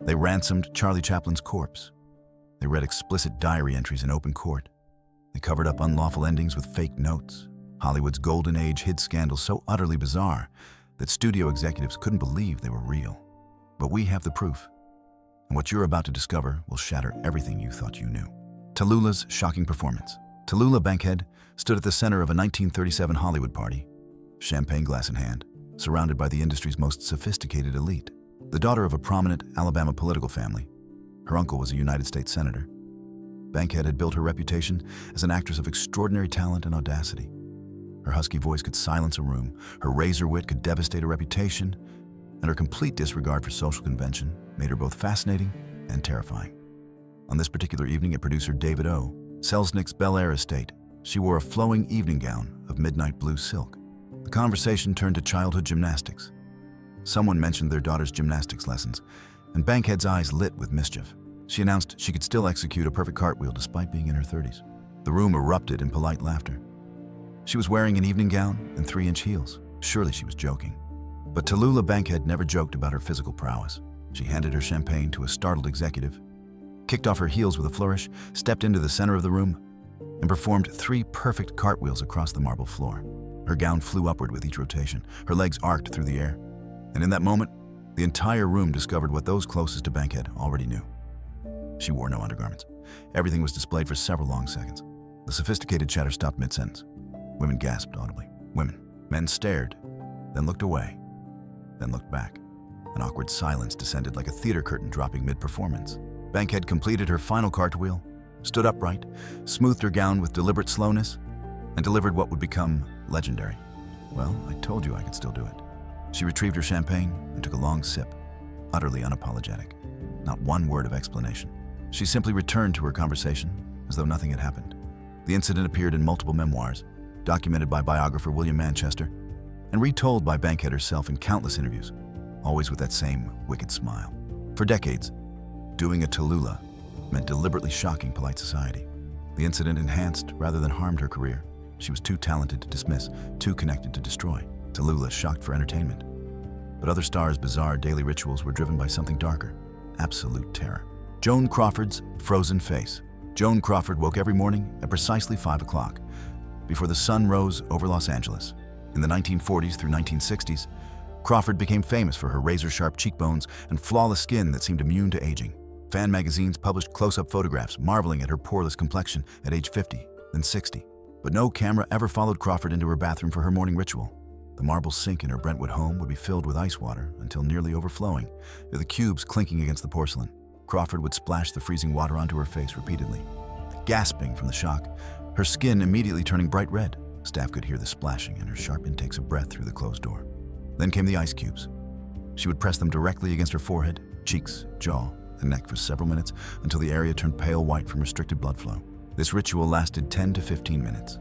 They ransomed Charlie Chaplin's corpse. They read explicit diary entries in open court. They covered up unlawful endings with fake notes. Hollywood's golden age hid scandals so utterly bizarre that studio executives couldn't believe they were real. But we have the proof. And what you're about to discover will shatter everything you thought you knew. Tallulah's shocking performance. Tallulah Bankhead stood at the center of a 1937 Hollywood party, champagne glass in hand, surrounded by the industry's most sophisticated elite. The daughter of a prominent Alabama political family, her uncle was a United States senator. Bankhead had built her reputation as an actress of extraordinary talent and audacity. Her husky voice could silence a room, her razor wit could devastate a reputation, and her complete disregard for social convention made her both fascinating and terrifying. On this particular evening at producer David O. Selznick's Bel Air estate, she wore a flowing evening gown of midnight blue silk. The conversation turned to childhood gymnastics. Someone mentioned their daughter's gymnastics lessons, and Bankhead's eyes lit with mischief. She announced she could still execute a perfect cartwheel despite being in her 30s. The room erupted in polite laughter. She was wearing an evening gown and 3-inch heels. Surely she was joking. But Tallulah Bankhead never joked about her physical prowess. She handed her champagne to a startled executive, kicked off her heels with a flourish, stepped into the center of the room, and performed 3 perfect cartwheels across the marble floor. Her gown flew upward with each rotation. Her legs arced through the air. And in that moment, the entire room discovered what those closest to Bankhead already knew. She wore no undergarments. Everything was displayed for several long seconds. The sophisticated chatter stopped mid-sentence. Women gasped audibly. Women. Men stared, then looked away, then looked back. An awkward silence descended like a theater curtain dropping mid-performance. Bankhead completed her final cartwheel, stood upright, smoothed her gown with deliberate slowness, and delivered what would become legendary. Well, I told you I could still do it. She retrieved her champagne and took a long sip, utterly unapologetic. Not one word of explanation. She simply returned to her conversation as though nothing had happened. The incident appeared in multiple memoirs, documented by biographer William Manchester, and retold by Bankhead herself in countless interviews, always with that same wicked smile. For decades, doing a Tallulah meant deliberately shocking polite society. The incident enhanced rather than harmed her career. She was too talented to dismiss, too connected to destroy. Tallulah shocked for entertainment. But other stars' bizarre daily rituals were driven by something darker, absolute terror. Joan Crawford's frozen face. Joan Crawford woke every morning at precisely 5 o'clock, before the sun rose over Los Angeles. In the 1940s through 1960s, Crawford became famous for her razor-sharp cheekbones and flawless skin that seemed immune to aging. Fan magazines published close-up photographs, marveling at her poreless complexion at age 50, then 60. But no camera ever followed Crawford into her bathroom for her morning ritual. The marble sink in her Brentwood home would be filled with ice water until nearly overflowing, with the cubes clinking against the porcelain. Crawford would splash the freezing water onto her face repeatedly. Gasping from the shock, her skin immediately turning bright red. Staff could hear the splashing and her sharp intakes of breath through the closed door. Then came the ice cubes. She would press them directly against her forehead, cheeks, jaw, and neck for several minutes until the area turned pale white from restricted blood flow. This ritual lasted 10 to 15 minutes.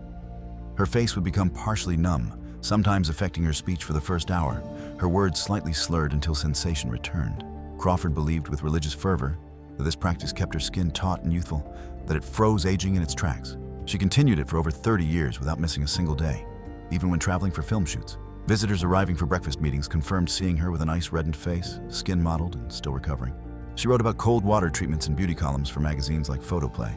Her face would become partially numb, sometimes affecting her speech for the first hour, her words slightly slurred until sensation returned. Crawford believed with religious fervor that this practice kept her skin taut and youthful, that it froze aging in its tracks. She continued it for over 30 years without missing a single day, even when traveling for film shoots. Visitors arriving for breakfast meetings confirmed seeing her with an ice-reddened face, skin mottled and still recovering. She wrote about cold water treatments in beauty columns for magazines like Photoplay.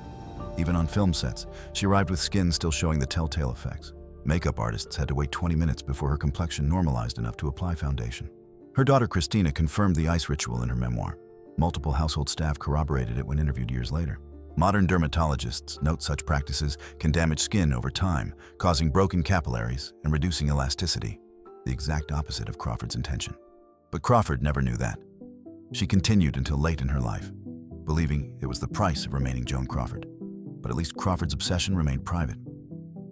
Even on film sets, she arrived with skin still showing the telltale effects. Makeup artists had to wait 20 minutes before her complexion normalized enough to apply foundation. Her daughter Christina confirmed the ice ritual in her memoir. Multiple household staff corroborated it when interviewed years later. Modern dermatologists note such practices can damage skin over time, causing broken capillaries and reducing elasticity, the exact opposite of Crawford's intention. But Crawford never knew that. She continued until late in her life, believing it was the price of remaining Joan Crawford. But at least Crawford's obsession remained private.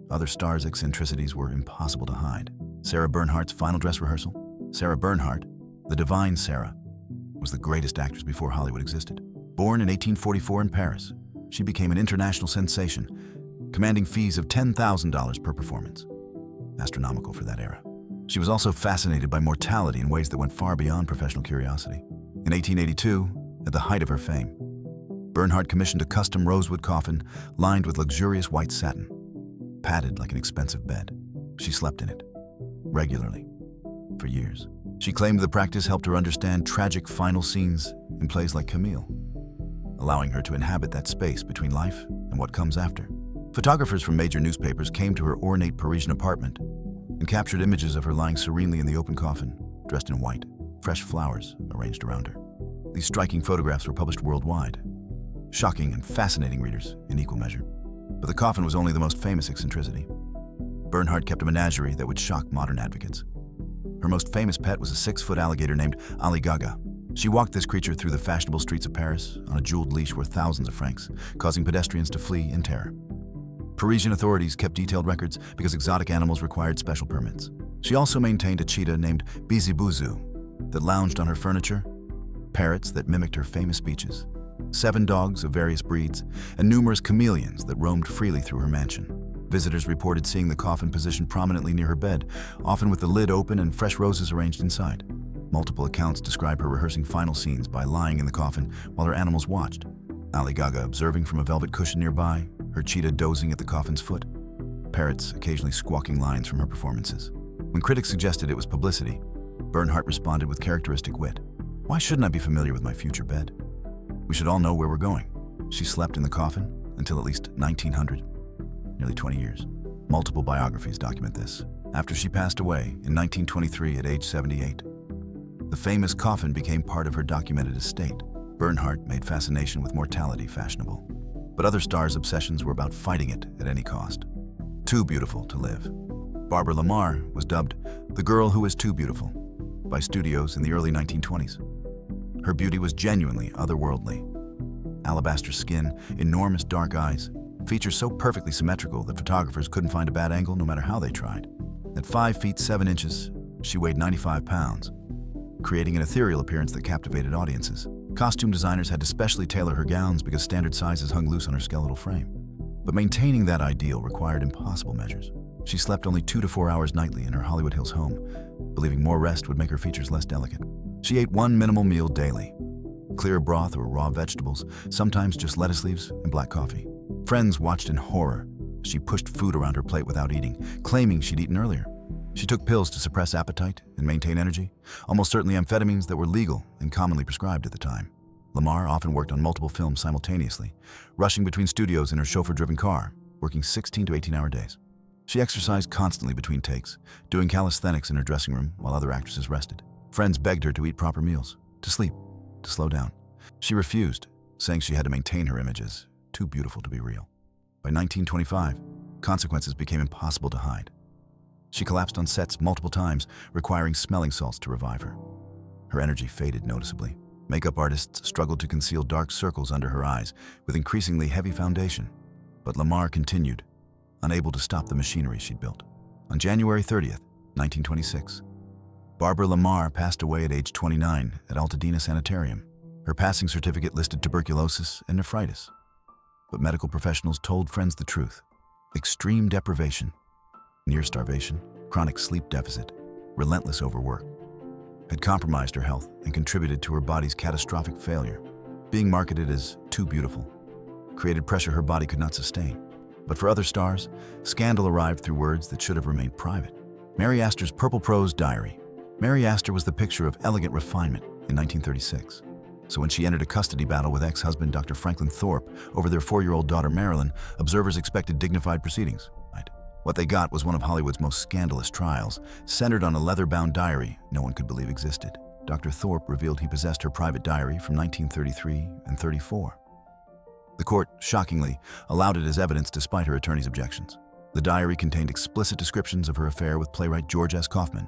Other stars' eccentricities were impossible to hide. Sarah Bernhardt's final dress rehearsal. Sarah Bernhardt, the divine Sarah, was the greatest actress before Hollywood existed. Born in 1844 in Paris, she became an international sensation, commanding fees of $10,000 per performance. Astronomical for that era. She was also fascinated by mortality in ways that went far beyond professional curiosity. In 1882, at the height of her fame, Bernhardt commissioned a custom rosewood coffin lined with luxurious white satin, padded like an expensive bed. She slept in it, regularly, for years. She claimed the practice helped her understand tragic final scenes in plays like Camille, allowing her to inhabit that space between life and what comes after. Photographers from major newspapers came to her ornate Parisian apartment and captured images of her lying serenely in the open coffin, dressed in white, fresh flowers arranged around her. These striking photographs were published worldwide, shocking and fascinating readers in equal measure. But the coffin was only the most famous eccentricity. Bernhardt kept a menagerie that would shock modern advocates. Her most famous pet was a 6-foot alligator named Ali Gaga. She walked this creature through the fashionable streets of Paris on a jeweled leash worth thousands of francs, causing pedestrians to flee in terror. Parisian authorities kept detailed records because exotic animals required special permits. She also maintained a cheetah named Bizibuzu that lounged on her furniture, parrots that mimicked her famous speeches, 7 dogs of various breeds, and numerous chameleons that roamed freely through her mansion. Visitors reported seeing the coffin positioned prominently near her bed, often with the lid open and fresh roses arranged inside. Multiple accounts describe her rehearsing final scenes by lying in the coffin while her animals watched. Ali Gaga observing from a velvet cushion nearby, her cheetah dozing at the coffin's foot, parrots occasionally squawking lines from her performances. When critics suggested it was publicity, Bernhardt responded with characteristic wit. "Why shouldn't I be familiar with my future bed? We should all know where we're going." She slept in the coffin until at least 1900, nearly 20 years. Multiple biographies document this. After she passed away in 1923 at age 78, the famous coffin became part of her documented estate. Bernhardt made fascination with mortality fashionable, but other stars' obsessions were about fighting it at any cost. Too beautiful to live. Barbara Marr was dubbed the girl who is too beautiful by studios in the early 1920s. Her beauty was genuinely otherworldly. Alabaster skin, enormous dark eyes, features so perfectly symmetrical that photographers couldn't find a bad angle no matter how they tried. At 5 feet 7 inches, she weighed 95 pounds, creating an ethereal appearance that captivated audiences. Costume designers had to specially tailor her gowns because standard sizes hung loose on her skeletal frame. But maintaining that ideal required impossible measures. She slept only 2 to 4 hours nightly in her Hollywood Hills home, believing more rest would make her features less delicate. She ate 1 minimal meal daily, clear broth or raw vegetables, sometimes just lettuce leaves and black coffee. Friends watched in horror as she pushed food around her plate without eating, claiming she'd eaten earlier. She took pills to suppress appetite and maintain energy, almost certainly amphetamines that were legal and commonly prescribed at the time. Marr often worked on multiple films simultaneously, rushing between studios in her chauffeur-driven car, working 16 to 18-hour days. She exercised constantly between takes, doing calisthenics in her dressing room while other actresses rested. Friends begged her to eat proper meals, to sleep, to slow down. She refused, saying she had to maintain her image as too beautiful to be real. By 1925, consequences became impossible to hide. She collapsed on sets multiple times, requiring smelling salts to revive her. Her energy faded noticeably. Makeup artists struggled to conceal dark circles under her eyes with increasingly heavy foundation. But Marr continued, unable to stop the machinery she'd built. On January 30th, 1926, Barbara Marr passed away at age 29 at Altadena Sanitarium. Her passing certificate listed tuberculosis and nephritis. But medical professionals told friends the truth. Extreme deprivation, near starvation, chronic sleep deficit, relentless overwork had compromised her health and contributed to her body's catastrophic failure. Being marketed as too beautiful created pressure her body could not sustain. But for other stars, scandal arrived through words that should have remained private. Mary Astor's purple prose diary. Mary Astor was the picture of elegant refinement in 1936. So when she entered a custody battle with ex-husband Dr. Franklin Thorpe over their 4-year-old daughter Marilyn, observers expected dignified proceedings. What they got was one of Hollywood's most scandalous trials, centered on a leather-bound diary no one could believe existed. Dr. Thorpe revealed he possessed her private diary from 1933 and 34. The court, shockingly, allowed it as evidence despite her attorney's objections. The diary contained explicit descriptions of her affair with playwright George S. Kaufman,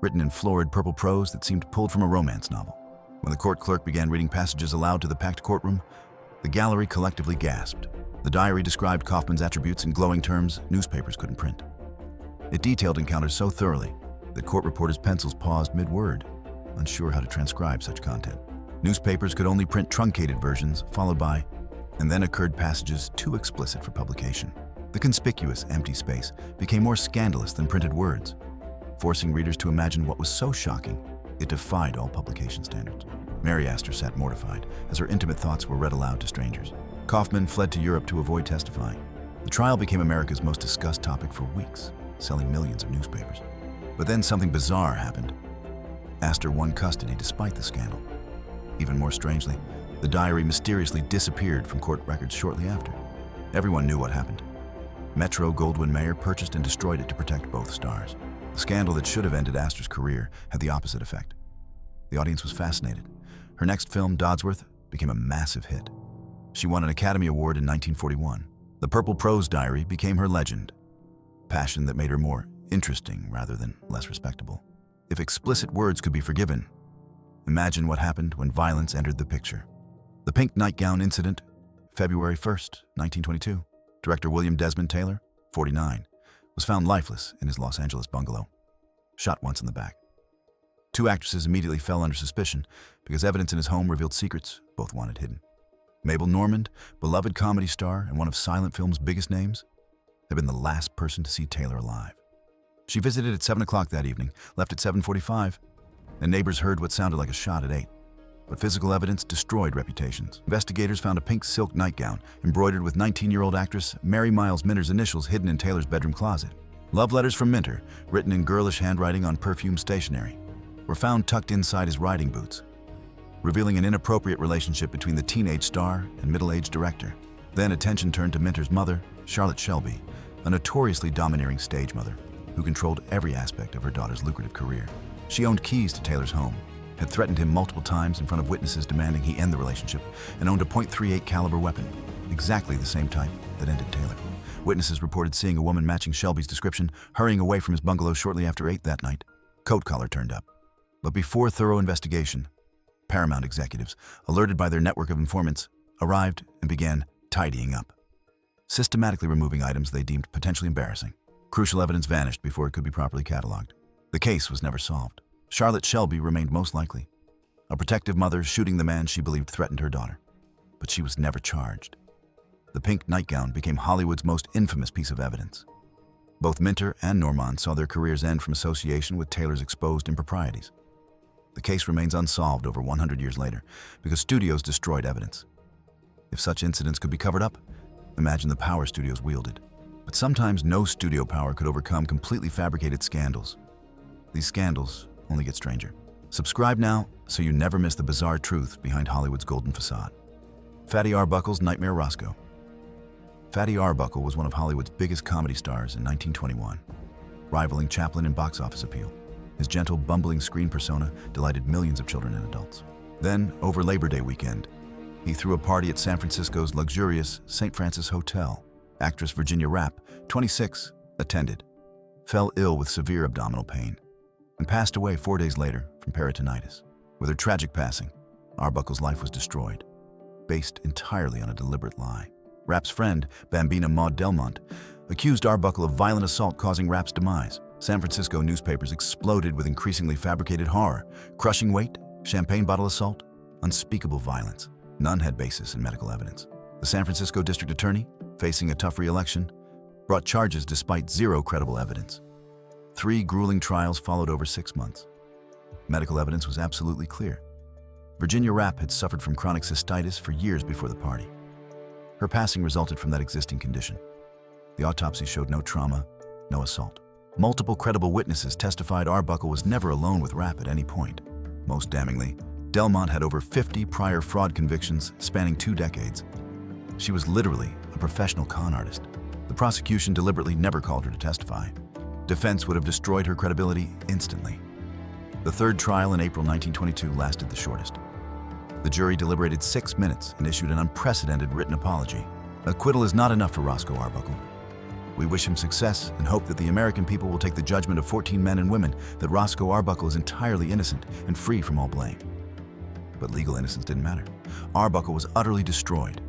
written in florid purple prose that seemed pulled from a romance novel. When the court clerk began reading passages aloud to the packed courtroom, the gallery collectively gasped. The diary described Kaufman's attributes in glowing terms newspapers couldn't print. It detailed encounters so thoroughly that court reporters' pencils paused mid-word, unsure how to transcribe such content. Newspapers could only print truncated versions, followed by, and then occurred passages too explicit for publication. The conspicuous empty space became more scandalous than printed words, forcing readers to imagine what was so shocking it defied all publication standards. Mary Astor sat mortified as her intimate thoughts were read aloud to strangers. Kaufman fled to Europe to avoid testifying. The trial became America's most discussed topic for weeks, selling millions of newspapers. But then something bizarre happened. Astor won custody despite the scandal. Even more strangely, the diary mysteriously disappeared from court records shortly after. Everyone knew what happened. Metro-Goldwyn-Mayer purchased and destroyed it to protect both stars. The scandal that should have ended Astor's career had the opposite effect. The audience was fascinated. Her next film, Dodsworth, became a massive hit. She won an Academy Award in 1941. The Purple Prose Diary became her legend, passion that made her more interesting rather than less respectable. If explicit words could be forgiven, imagine what happened when violence entered the picture. The Pink Nightgown Incident, February 1st, 1922. Director William Desmond Taylor, 49, was found lifeless in his Los Angeles bungalow, shot once in the back. Two actresses immediately fell under suspicion because evidence in his home revealed secrets both wanted hidden. Mabel Normand, beloved comedy star and one of silent film's biggest names, had been the last person to see Taylor alive. She visited at 7 o'clock that evening, left at 7:45, and neighbors heard what sounded like a shot at 8. But physical evidence destroyed reputations. Investigators found a pink silk nightgown embroidered with 19-year-old actress Mary Miles Minter's initials hidden in Taylor's bedroom closet. Love letters from Minter, written in girlish handwriting on perfume stationery, were found tucked inside his riding boots, revealing an inappropriate relationship between the teenage star and middle-aged director. Then attention turned to Minter's mother, Charlotte Shelby, a notoriously domineering stage mother who controlled every aspect of her daughter's lucrative career. She owned keys to Taylor's home, had threatened him multiple times in front of witnesses demanding he end the relationship, and owned a .38 caliber weapon, exactly the same type that ended Taylor. Witnesses reported seeing a woman matching Shelby's description hurrying away from his bungalow shortly after 8 that night. Coat collar turned up. But before thorough investigation, Paramount executives, alerted by their network of informants, arrived and began tidying up, systematically removing items they deemed potentially embarrassing. Crucial evidence vanished before it could be properly cataloged. The case was never solved. Charlotte Shelby remained most likely, a protective mother shooting the man she believed threatened her daughter. But she was never charged. The pink nightgown became Hollywood's most infamous piece of evidence. Both Minter and Normand saw their careers end from association with Taylor's exposed improprieties. The case remains unsolved over 100 years later because studios destroyed evidence. If such incidents could be covered up, imagine the power studios wielded. But sometimes no studio power could overcome completely fabricated scandals. These scandals only get stranger. Subscribe now so you never miss the bizarre truth behind Hollywood's golden facade. Fatty Arbuckle's Nightmare Roscoe. Fatty Arbuckle was one of Hollywood's biggest comedy stars in 1921, rivaling Chaplin in box office appeal. His gentle, bumbling screen persona delighted millions of children and adults. Then, over Labor Day weekend, he threw a party at San Francisco's luxurious St. Francis Hotel. Actress Virginia Rappe, 26, attended, fell ill with severe abdominal pain, and passed away 4 days later from peritonitis. With her tragic passing, Arbuckle's life was destroyed, based entirely on a deliberate lie. Rappe's friend, Bambina Maud Delmont, accused Arbuckle of violent assault causing Rappe's demise. San Francisco newspapers exploded with increasingly fabricated horror, crushing weight, champagne bottle assault, unspeakable violence. None had basis in medical evidence. The San Francisco district attorney, facing a tough re-election, brought charges despite zero credible evidence. 3 grueling trials followed over 6 months. Medical evidence was absolutely clear. Virginia Rappe had suffered from chronic cystitis for years before the party. Her passing resulted from that existing condition. The autopsy showed no trauma, no assault. Multiple credible witnesses testified Arbuckle was never alone with Rappe at any point. Most damningly, Delmont had over 50 prior fraud convictions spanning 2 decades. She was literally a professional con artist. The prosecution deliberately never called her to testify. Defense would have destroyed her credibility instantly. The 3rd trial in April 1922 lasted the shortest. The jury deliberated 6 minutes and issued an unprecedented written apology. Acquittal is not enough for Roscoe Arbuckle. We wish him success and hope that the American people will take the judgment of 14 men and women that Roscoe Arbuckle is entirely innocent and free from all blame. But legal innocence didn't matter. Arbuckle was utterly destroyed,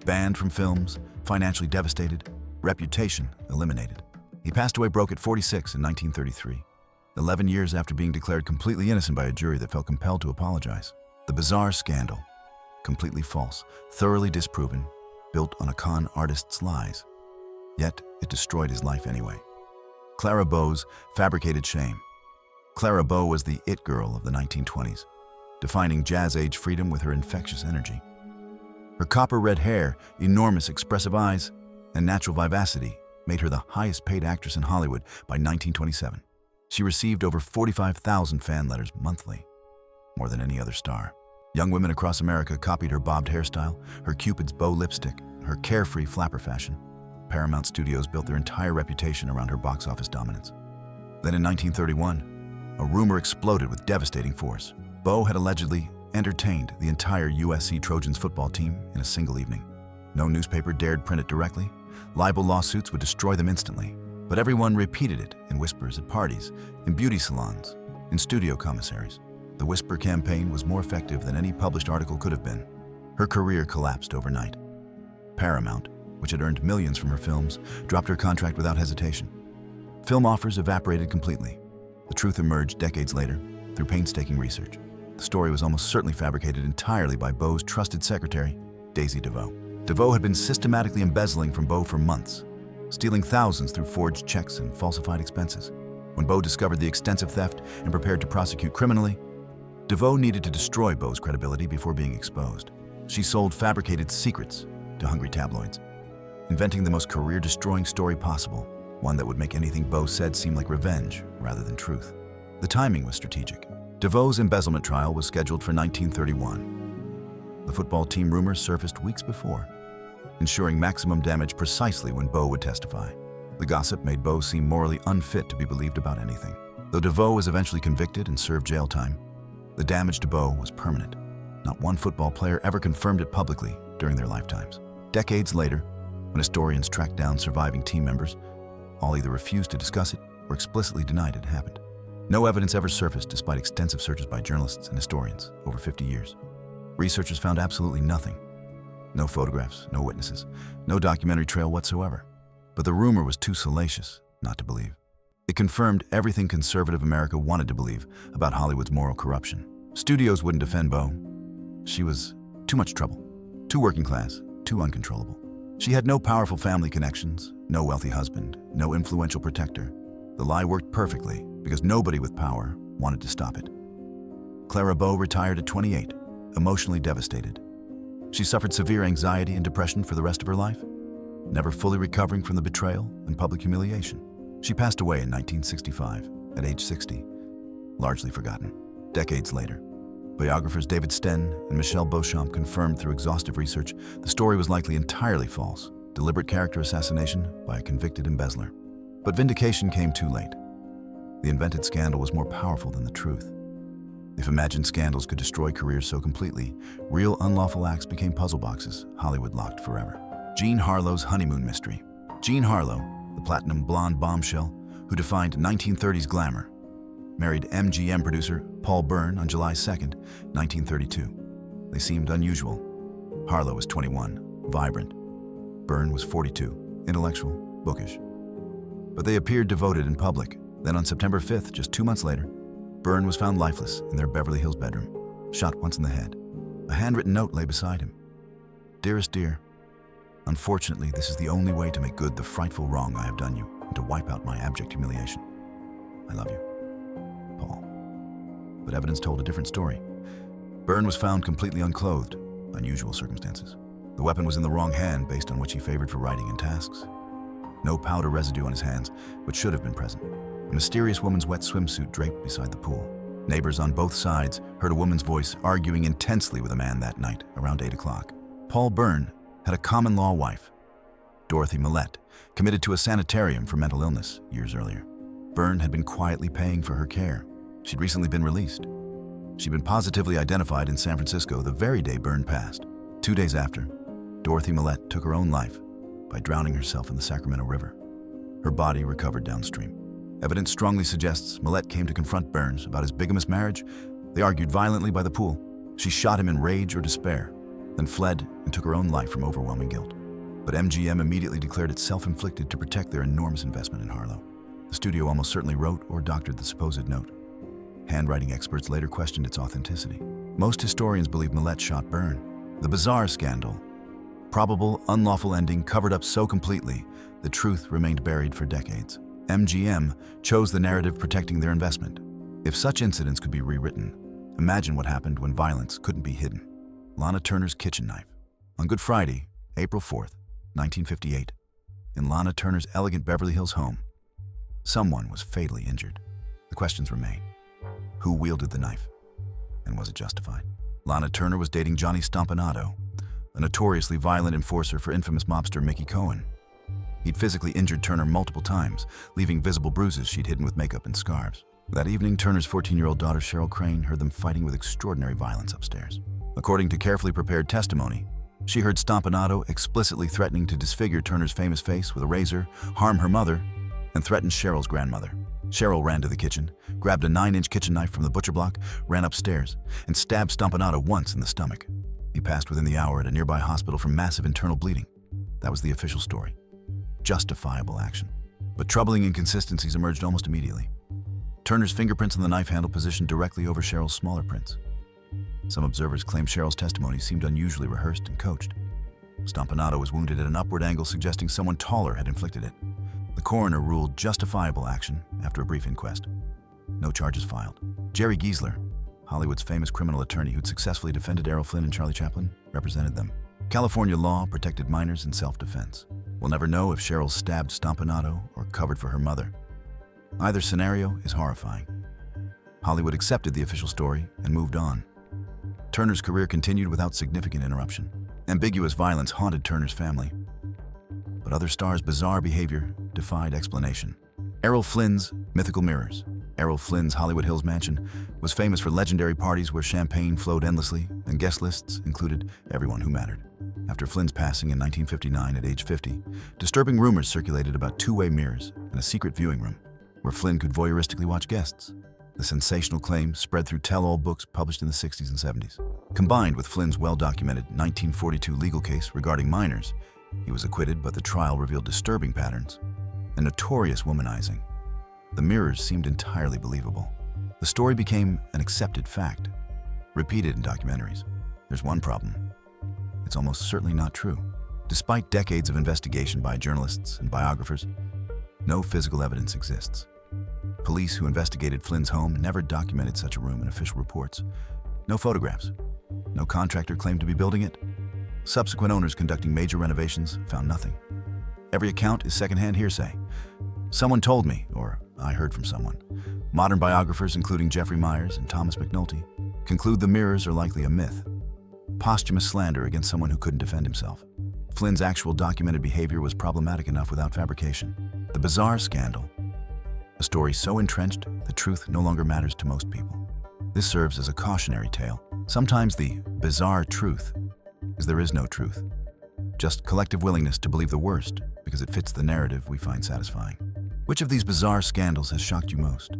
banned from films, financially devastated, reputation eliminated. He passed away broke at 46 in 1933, 11 years after being declared completely innocent by a jury that felt compelled to apologize. The bizarre scandal, completely false, thoroughly disproven, built on a con artist's lies. Yet, it destroyed his life anyway. Clara Bow's fabricated shame. Clara Bow was the it girl of the 1920s, defining jazz-age freedom with her infectious energy. Her copper-red hair, enormous expressive eyes, and natural vivacity made her the highest-paid actress in Hollywood by 1927. She received over 45,000 fan letters monthly, more than any other star. Young women across America copied her bobbed hairstyle, her Cupid's bow lipstick, her carefree flapper fashion. Paramount Studios built their entire reputation around her box office dominance. Then in 1931, a rumor exploded with devastating force. Bow had allegedly entertained the entire USC Trojans football team in a single evening. No newspaper dared print it directly. Libel lawsuits would destroy them instantly. But everyone repeated it in whispers at parties, in beauty salons, in studio commissaries. The whisper campaign was more effective than any published article could have been. Her career collapsed overnight. Paramount, which had earned millions from her films, dropped her contract without hesitation. Film offers evaporated completely. The truth emerged decades later through painstaking research. The story was almost certainly fabricated entirely by Bow's trusted secretary, Daisy DeVoe. DeVoe had been systematically embezzling from Bow for months, stealing thousands through forged checks and falsified expenses. When Bow discovered the extensive theft and prepared to prosecute criminally, DeVoe needed to destroy Bow's credibility before being exposed. She sold fabricated secrets to hungry tabloids, inventing the most career-destroying story possible, one that would make anything Bow said seem like revenge rather than truth. The timing was strategic. DeVoe's embezzlement trial was scheduled for 1931. The football team rumors surfaced weeks before, ensuring maximum damage precisely when Bow would testify. The gossip made Bow seem morally unfit to be believed about anything. Though DeVoe was eventually convicted and served jail time, the damage to Bow was permanent. Not one football player ever confirmed it publicly during their lifetimes. Decades later, when historians tracked down surviving team members, all either refused to discuss it or explicitly denied it happened. No evidence ever surfaced despite extensive searches by journalists and historians over 50 years. Researchers found absolutely nothing. No photographs, no witnesses, no documentary trail whatsoever. But the rumor was too salacious not to believe. It confirmed everything conservative America wanted to believe about Hollywood's moral corruption. Studios wouldn't defend Bow. She was too much trouble, too working class, too uncontrollable. She had no powerful family connections, no wealthy husband, no influential protector. The lie worked perfectly because nobody with power wanted to stop it. Clara Bow retired at 28, emotionally devastated. She suffered severe anxiety and depression for the rest of her life, never fully recovering from the betrayal and public humiliation. She passed away in 1965, at age 60, largely forgotten. Decades later, biographers David Sten and Michelle Beauchamp confirmed through exhaustive research the story was likely entirely false, deliberate character assassination by a convicted embezzler. But vindication came too late. The invented scandal was more powerful than the truth. If imagined scandals could destroy careers so completely, real unlawful acts became puzzle boxes Hollywood locked forever. Jean Harlow's honeymoon mystery. Jean Harlow, the platinum blonde bombshell who defined 1930s glamour, married MGM producer Paul Byrne on July 2, 1932. They seemed unusual. Harlow was 21, vibrant. Byrne was 42, intellectual, bookish. But they appeared devoted in public. Then on September 5th, just 2 months later, Byrne was found lifeless in their Beverly Hills bedroom, shot once in the head. A handwritten note lay beside him. "Dearest dear, unfortunately, this is the only way to make good the frightful wrong I have done you and to wipe out my abject humiliation. I love you, Paul." But evidence told a different story. Byrne was found completely unclothed, unusual circumstances. The weapon was in the wrong hand based on which he favored for writing and tasks. No powder residue on his hands, which should have been present. A mysterious woman's wet swimsuit draped beside the pool. Neighbors on both sides heard a woman's voice arguing intensely with a man that night, around 8 o'clock. Paul Byrne had a common-law wife, Dorothy Millette, committed to a sanitarium for mental illness years earlier. Byrne had been quietly paying for her care. She'd recently been released. She'd been positively identified in San Francisco the very day Byrne passed. 2 days after, Dorothy Millette took her own life by drowning herself in the Sacramento River. Her body recovered downstream. Evidence strongly suggests Millette came to confront Byrne about his bigamous marriage. They argued violently by the pool. She shot him in rage or despair, then fled and took her own life from overwhelming guilt. But MGM immediately declared it self-inflicted to protect their enormous investment in Harlow. The studio almost certainly wrote or doctored the supposed note. Handwriting experts later questioned its authenticity. Most historians believe Millette shot Byrne. The bizarre scandal, probable unlawful ending covered up so completely, the truth remained buried for decades. MGM chose the narrative protecting their investment. If such incidents could be rewritten, imagine what happened when violence couldn't be hidden. Lana Turner's kitchen knife. On Good Friday, April 4th, 1958, in Lana Turner's elegant Beverly Hills home, someone was fatally injured. The questions remain. Who wielded the knife? And was it justified? Lana Turner was dating Johnny Stompanato, a notoriously violent enforcer for infamous mobster Mickey Cohen. He'd physically injured Turner multiple times, leaving visible bruises she'd hidden with makeup and scarves. That evening, Turner's 14-year-old daughter Cheryl Crane heard them fighting with extraordinary violence upstairs. According to carefully prepared testimony, she heard Stompanato explicitly threatening to disfigure Turner's famous face with a razor, harm her mother, and threatened Cheryl's grandmother. Cheryl ran to the kitchen, grabbed a 9-inch kitchen knife from the butcher block, ran upstairs, and stabbed Stompanato once in the stomach. He passed within the hour at a nearby hospital from massive internal bleeding. That was the official story. Justifiable action. But troubling inconsistencies emerged almost immediately. Turner's fingerprints on the knife handle positioned directly over Cheryl's smaller prints. Some observers claimed Cheryl's testimony seemed unusually rehearsed and coached. Stompanato was wounded at an upward angle, suggesting someone taller had inflicted it. The coroner ruled justifiable action after a brief inquest. No charges filed. Jerry Giesler, Hollywood's famous criminal attorney who'd successfully defended Errol Flynn and Charlie Chaplin, represented them. California law protected minors in self-defense. We'll never know if Cheryl stabbed Stompanato or covered for her mother. Either scenario is horrifying. Hollywood accepted the official story and moved on. Turner's career continued without significant interruption. Ambiguous violence haunted Turner's family, but other stars' bizarre behavior defied explanation. Errol Flynn's mythical mirrors. Errol Flynn's Hollywood Hills mansion was famous for legendary parties where champagne flowed endlessly, and guest lists included everyone who mattered. After Flynn's passing in 1959 at age 50, disturbing rumors circulated about two-way mirrors and a secret viewing room where Flynn could voyeuristically watch guests. The sensational claim spread through tell-all books published in the 60s and 70s. Combined with Flynn's well-documented 1942 legal case regarding minors, he was acquitted, but the trial revealed disturbing patterns and notorious womanizing. The mirrors seemed entirely believable. The story became an accepted fact, repeated in documentaries. There's one problem. It's almost certainly not true. Despite decades of investigation by journalists and biographers, no physical evidence exists. Police who investigated Flynn's home never documented such a room in official reports. No photographs. No contractor claimed to be building it. Subsequent owners conducting major renovations found nothing. Every account is secondhand hearsay. Someone told me, or I heard from someone. Modern biographers, including Jeffrey Myers and Thomas McNulty, conclude the mirrors are likely a myth. Posthumous slander against someone who couldn't defend himself. Flynn's actual documented behavior was problematic enough without fabrication. The bizarre scandal. A story so entrenched that truth no longer matters to most people. This serves as a cautionary tale. Sometimes the bizarre truth is there is no truth. Just collective willingness to believe the worst because it fits the narrative we find satisfying. Which of these bizarre scandals has shocked you most?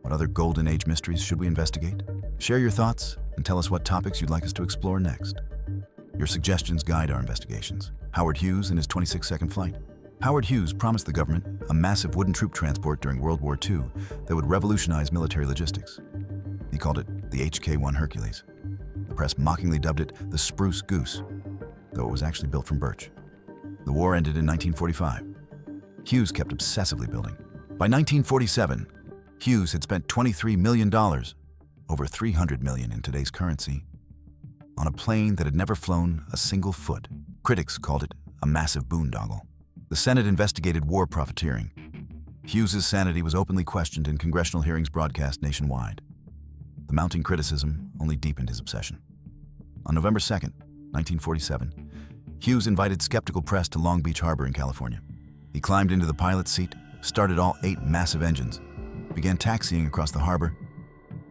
What other golden age mysteries should we investigate? Share your thoughts and tell us what topics you'd like us to explore next. Your suggestions guide our investigations. Howard Hughes and his 26-second flight. Howard Hughes promised the government a massive wooden troop transport during World War II that would revolutionize military logistics. He called it the HK-1 Hercules. The press mockingly dubbed it the Spruce Goose, though it was actually built from birch. The war ended in 1945. Hughes kept obsessively building. By 1947, Hughes had spent $23 million, over $300 million in today's currency, on a plane that had never flown a single foot. Critics called it a massive boondoggle. The Senate investigated war profiteering. Hughes's sanity was openly questioned in congressional hearings broadcast nationwide. The mounting criticism only deepened his obsession. On November 2, 1947, Hughes invited skeptical press to Long Beach Harbor in California. He climbed into the pilot's seat, started all 8 massive engines, began taxiing across the harbor,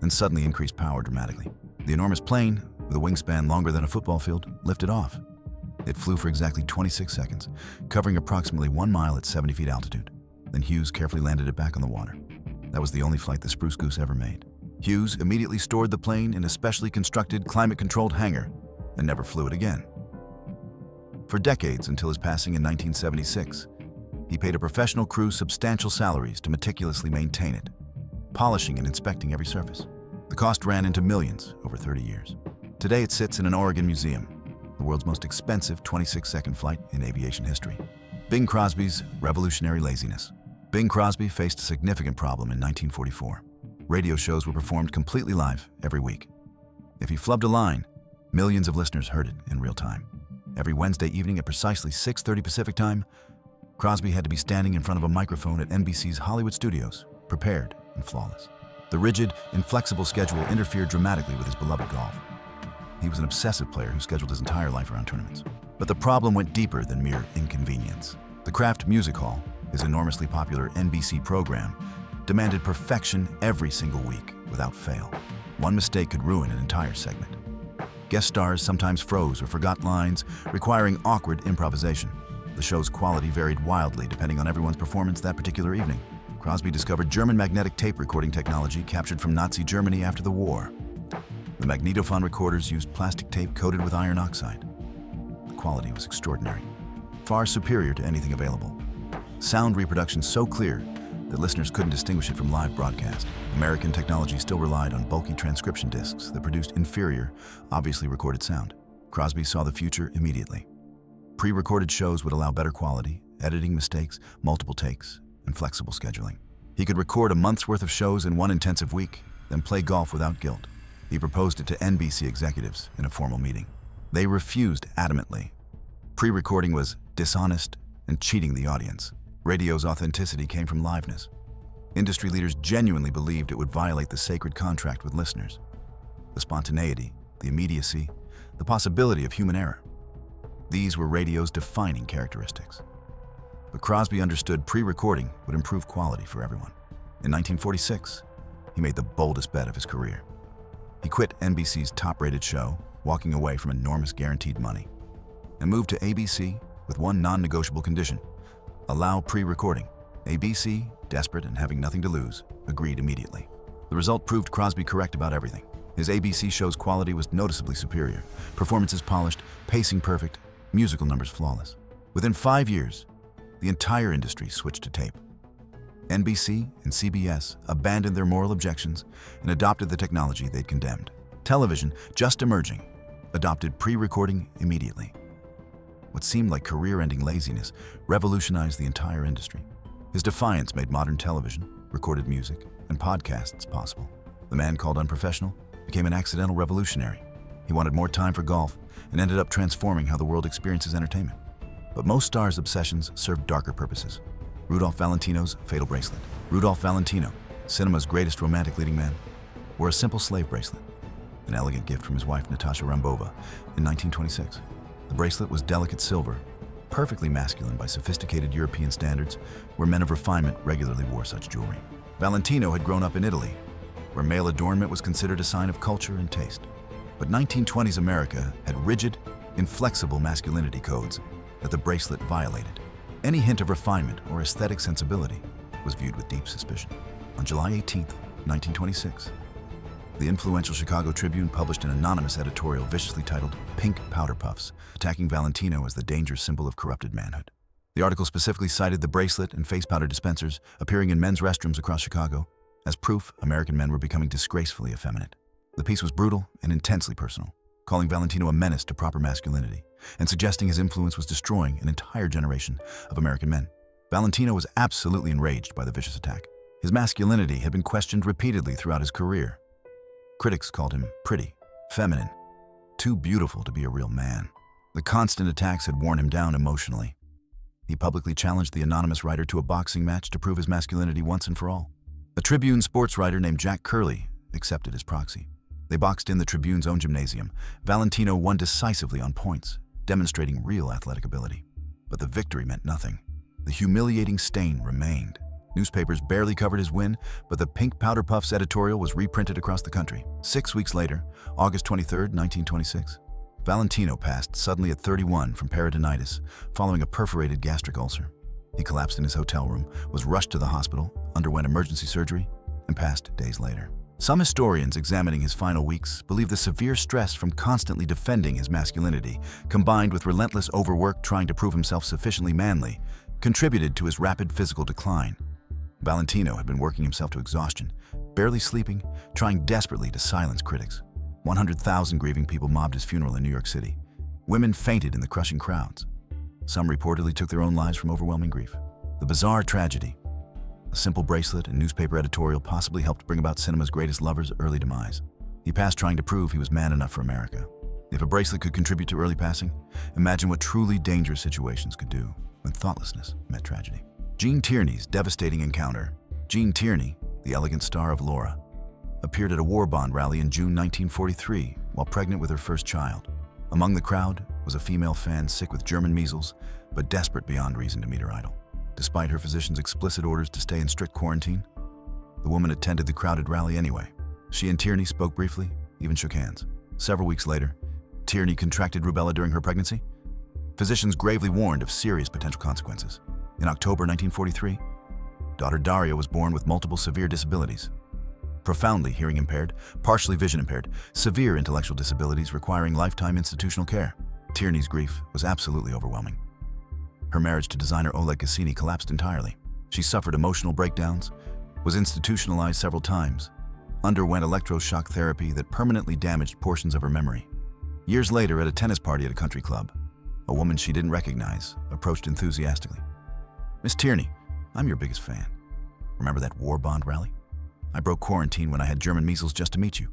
and suddenly increased power dramatically. The enormous plane, with a wingspan longer than a football field, lifted off. It flew for exactly 26 seconds, covering approximately 1 mile at 70 feet altitude. Then Hughes carefully landed it back on the water. That was the only flight the Spruce Goose ever made. Hughes immediately stored the plane in a specially constructed, climate-controlled hangar and never flew it again. For decades, until his passing in 1976, he paid a professional crew substantial salaries to meticulously maintain it, polishing and inspecting every surface. The cost ran into millions over 30 years. Today it sits in an Oregon museum, the world's most expensive 26-second flight in aviation history. Bing Crosby's revolutionary laziness. Bing Crosby faced a significant problem in 1944. Radio shows were performed completely live every week. If he flubbed a line, millions of listeners heard it in real time. Every Wednesday evening at precisely 6:30 Pacific time, Crosby had to be standing in front of a microphone at NBC's Hollywood studios, prepared and flawless. The rigid, inflexible schedule interfered dramatically with his beloved golf. He was an obsessive player who scheduled his entire life around tournaments. But the problem went deeper than mere inconvenience. The Kraft Music Hall, his enormously popular NBC program, demanded perfection every single week, without fail. One mistake could ruin an entire segment. Guest stars sometimes froze or forgot lines, requiring awkward improvisation. The show's quality varied wildly depending on everyone's performance that particular evening. Crosby discovered German magnetic tape recording technology captured from Nazi Germany after the war. The magnetophone recorders used plastic tape coated with iron oxide. The quality was extraordinary, far superior to anything available. Sound reproduction so clear that listeners couldn't distinguish it from live broadcast. American technology still relied on bulky transcription discs that produced inferior, obviously recorded sound. Crosby saw the future immediately. Pre-recorded shows would allow better quality, editing mistakes, multiple takes, and flexible scheduling. He could record a month's worth of shows in one intensive week, then play golf without guilt. He proposed it to NBC executives in a formal meeting. They refused adamantly. Pre-recording was dishonest and cheating the audience. Radio's authenticity came from liveness. Industry leaders genuinely believed it would violate the sacred contract with listeners. The spontaneity, the immediacy, the possibility of human error. These were radio's defining characteristics. But Crosby understood pre-recording would improve quality for everyone. In 1946, he made the boldest bet of his career. He quit NBC's top-rated show, walking away from enormous guaranteed money, and moved to ABC with one non-negotiable condition: allow pre-recording. ABC, desperate and having nothing to lose, agreed immediately. The result proved Crosby correct about everything. His ABC show's quality was noticeably superior, performances polished, pacing perfect, musical numbers flawless. Within 5 years, the entire industry switched to tape. NBC and CBS abandoned their moral objections and adopted the technology they'd condemned. Television, just emerging, adopted pre-recording immediately. What seemed like career-ending laziness revolutionized the entire industry. His defiance made modern television, recorded music, and podcasts possible. The man called unprofessional became an accidental revolutionary. He wanted more time for golf and ended up transforming how the world experiences entertainment. But most stars' obsessions served darker purposes. Rudolph Valentino's fatal bracelet. Rudolph Valentino, cinema's greatest romantic leading man, wore a simple slave bracelet, an elegant gift from his wife Natasha Rambova in 1926. The bracelet was delicate silver, perfectly masculine by sophisticated European standards, where men of refinement regularly wore such jewelry. Valentino had grown up in Italy, where male adornment was considered a sign of culture and taste. But 1920s America had rigid, inflexible masculinity codes that the bracelet violated. Any hint of refinement or aesthetic sensibility was viewed with deep suspicion. On July 18, 1926, the influential Chicago Tribune published an anonymous editorial viciously titled "Pink Powder Puffs," attacking Valentino as the dangerous symbol of corrupted manhood. The article specifically cited the bracelet and face powder dispensers appearing in men's restrooms across Chicago as proof American men were becoming disgracefully effeminate. The piece was brutal and intensely personal, calling Valentino a menace to proper masculinity and suggesting his influence was destroying an entire generation of American men. Valentino was absolutely enraged by the vicious attack. His masculinity had been questioned repeatedly throughout his career. Critics called him pretty, feminine, too beautiful to be a real man. The constant attacks had worn him down emotionally. He publicly challenged the anonymous writer to a boxing match to prove his masculinity once and for all. A Tribune sports writer named Jack Curley accepted as proxy. They boxed in the Tribune's own gymnasium. Valentino won decisively on points, demonstrating real athletic ability. But the victory meant nothing. The humiliating stain remained. Newspapers barely covered his win, but the Pink Powder Puffs editorial was reprinted across the country. 6 weeks later, August 23, 1926, Valentino passed suddenly at 31 from peritonitis following a perforated gastric ulcer. He collapsed in his hotel room, was rushed to the hospital, underwent emergency surgery, and passed days later. Some historians examining his final weeks believe the severe stress from constantly defending his masculinity, combined with relentless overwork trying to prove himself sufficiently manly, contributed to his rapid physical decline. Valentino had been working himself to exhaustion, barely sleeping, trying desperately to silence critics. 100,000 grieving people mobbed his funeral in New York City. Women fainted in the crushing crowds. Some reportedly took their own lives from overwhelming grief. The bizarre tragedy, a simple bracelet and newspaper editorial, possibly helped bring about cinema's greatest lover's early demise. He passed trying to prove he was man enough for America. If a bracelet could contribute to early passing, imagine what truly dangerous situations could do when thoughtlessness met tragedy. Gene Tierney's devastating encounter. Gene Tierney, the elegant star of Laura, appeared at a war bond rally in June 1943 while pregnant with her first child. Among the crowd was a female fan sick with German measles, but desperate beyond reason to meet her idol. Despite her physician's explicit orders to stay in strict quarantine, the woman attended the crowded rally anyway. She and Tierney spoke briefly, even shook hands. Several weeks later, Tierney contracted rubella during her pregnancy. Physicians gravely warned of serious potential consequences. In October 1943, daughter Daria was born with multiple severe disabilities. Profoundly hearing impaired, partially vision impaired, severe intellectual disabilities requiring lifetime institutional care. Tierney's grief was absolutely overwhelming. Her marriage to designer Oleg Cassini collapsed entirely. She suffered emotional breakdowns, was institutionalized several times, underwent electroshock therapy that permanently damaged portions of her memory. Years later, at a tennis party at a country club, a woman she didn't recognize approached enthusiastically. "Miss Tierney, I'm your biggest fan. Remember that war bond rally? I broke quarantine when I had German measles just to meet you.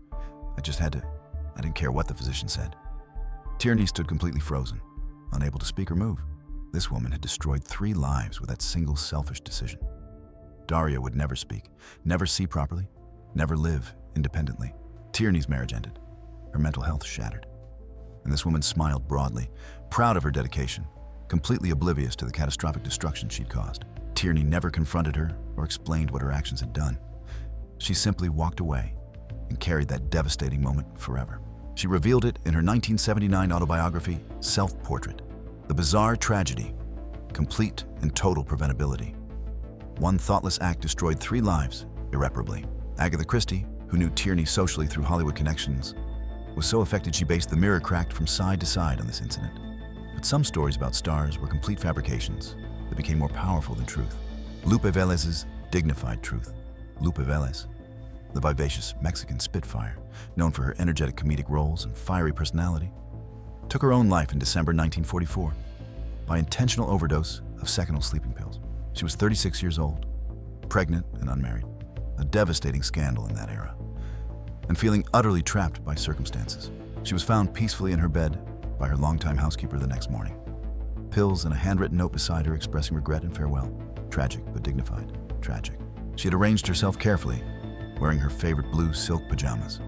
I didn't care what the physician said." Tierney stood completely frozen, unable to speak or move. This woman had destroyed 3 lives with that single selfish decision. Daria would never speak, never see properly, never live independently. Tierney's marriage ended, her mental health shattered. And this woman smiled broadly, proud of her dedication, completely oblivious to the catastrophic destruction she'd caused. Tierney never confronted her or explained what her actions had done. She simply walked away and carried that devastating moment forever. She revealed it in her 1979 autobiography, Self-Portrait. The bizarre tragedy, complete and total preventability. One thoughtless act destroyed 3 lives irreparably. Agatha Christie, who knew Tierney socially through Hollywood connections, was so affected she based The Mirror cracked from side to side on this incident. But some stories about stars were complete fabrications that became more powerful than truth. Lupe Velez's dignified truth. Lupe Velez, the vivacious Mexican Spitfire, known for her energetic comedic roles and fiery personality, took her own life in December 1944 by intentional overdose of Seconal sleeping pills. She was 36 years old, pregnant and unmarried, a devastating scandal in that era, and feeling utterly trapped by circumstances. She was found peacefully in her bed by her longtime housekeeper the next morning. Pills and a handwritten note beside her expressing regret and farewell. Tragic, but dignified. Tragic. She had arranged herself carefully, wearing her favorite blue silk pajamas,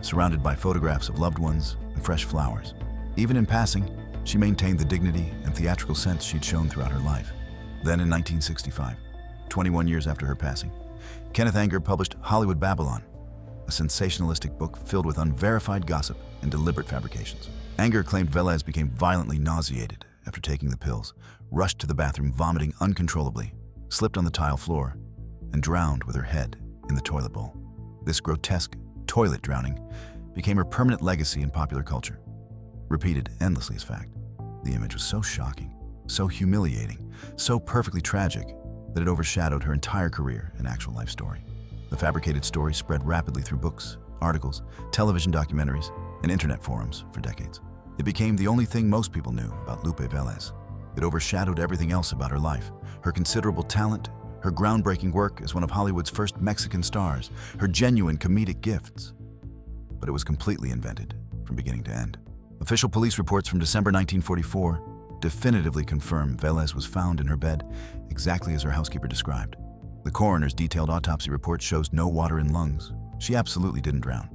surrounded by photographs of loved ones and fresh flowers. Even in passing, she maintained the dignity and theatrical sense she'd shown throughout her life. Then in 1965, 21 years after her passing, Kenneth Anger published Hollywood Babylon, a sensationalistic book filled with unverified gossip and deliberate fabrications. Anger claimed Velez became violently nauseated after taking the pills, rushed to the bathroom vomiting uncontrollably, slipped on the tile floor, and drowned with her head in the toilet bowl. This grotesque toilet drowning became her permanent legacy in popular culture, repeated endlessly as fact. The image was so shocking, so humiliating, so perfectly tragic that it overshadowed her entire career and actual life story. The fabricated story spread rapidly through books, articles, television documentaries, and internet forums for decades. It became the only thing most people knew about Lupe Velez. It overshadowed everything else about her life, her considerable talent, her groundbreaking work as one of Hollywood's first Mexican stars, her genuine comedic gifts. But it was completely invented from beginning to end. Official police reports from December 1944 definitively confirm Velez was found in her bed exactly as her housekeeper described. The coroner's detailed autopsy report shows no water in lungs. She absolutely didn't drown.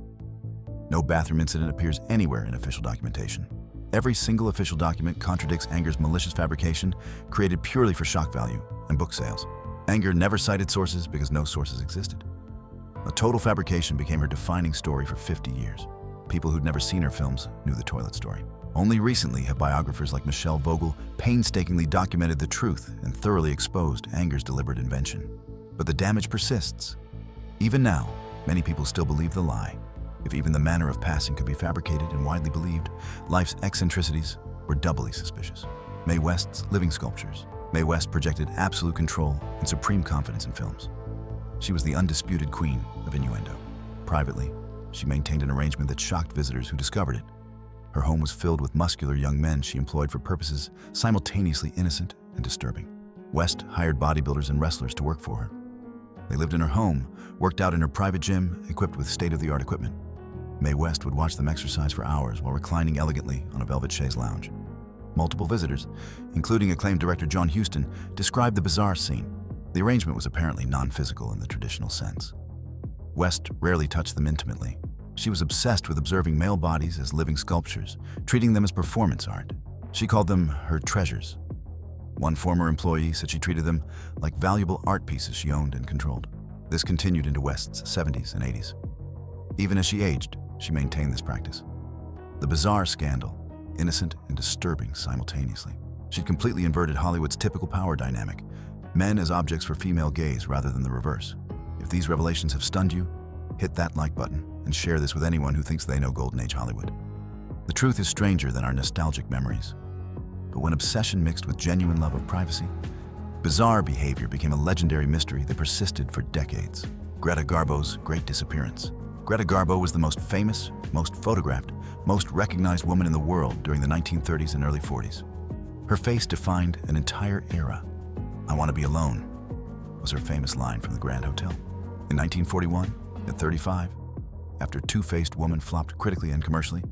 No bathroom incident appears anywhere in official documentation. Every single official document contradicts Anger's malicious fabrication created purely for shock value and book sales. Anger never cited sources because no sources existed. A total fabrication became her defining story for 50 years. People who'd never seen her films knew the toilet story. Only recently have biographers like Michelle Vogel painstakingly documented the truth and thoroughly exposed Anger's deliberate invention. But the damage persists. Even now, many people still believe the lie. If even the manner of passing could be fabricated and widely believed, life's eccentricities were doubly suspicious. Mae West's living sculptures. Mae West projected absolute control and supreme confidence in films. She was the undisputed queen of innuendo. Privately, she maintained an arrangement that shocked visitors who discovered it. Her home was filled with muscular young men she employed for purposes simultaneously innocent and disturbing. West hired bodybuilders and wrestlers to work for her. They lived in her home, worked out in her private gym, equipped with state-of-the-art equipment. Mae West would watch them exercise for hours while reclining elegantly on a velvet chaise lounge. Multiple visitors, including acclaimed director John Huston, described the bizarre scene. The arrangement was apparently non-physical in the traditional sense. West rarely touched them intimately, She was obsessed with observing male bodies as living sculptures, treating them as performance art. She called them her treasures. One former employee said she treated them like valuable art pieces she owned and controlled. This continued into West's 70s and 80s. Even as she aged, she maintained this practice. The bizarre scandal, innocent and disturbing simultaneously. She'd completely inverted Hollywood's typical power dynamic, men as objects for female gaze rather than the reverse. If these revelations have stunned you, hit that like button and share this with anyone who thinks they know Golden Age Hollywood. The truth is stranger than our nostalgic memories. But when obsession mixed with genuine love of privacy, bizarre behavior became a legendary mystery that persisted for decades. Greta Garbo's Great Disappearance. Greta Garbo was the most famous, most photographed, most recognized woman in the world during the 1930s and early 40s. Her face defined an entire era. "I want to be alone," was her famous line from the Grand Hotel. In 1941, at 35, after Two-Faced Woman flopped critically and commercially,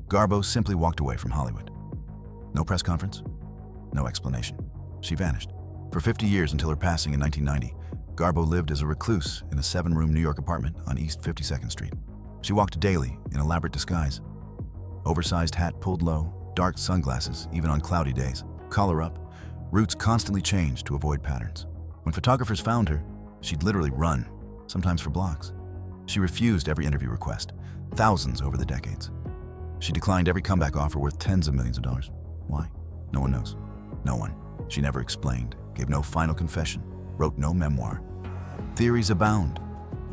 Garbo simply walked away from Hollywood. No press conference, no explanation. She vanished. For 50 years until her passing in 1990, Garbo lived as a recluse in a 7-room New York apartment on East 52nd Street. She walked daily in elaborate disguise. Oversized hat pulled low, dark sunglasses even on cloudy days, collar up, routes constantly changed to avoid patterns. When photographers found her, she'd literally run, sometimes for blocks. She refused every interview request, thousands over the decades. She declined every comeback offer worth tens of millions of dollars. Why? No one knows. No one. She never explained, gave no final confession, wrote no memoir. Theories abound.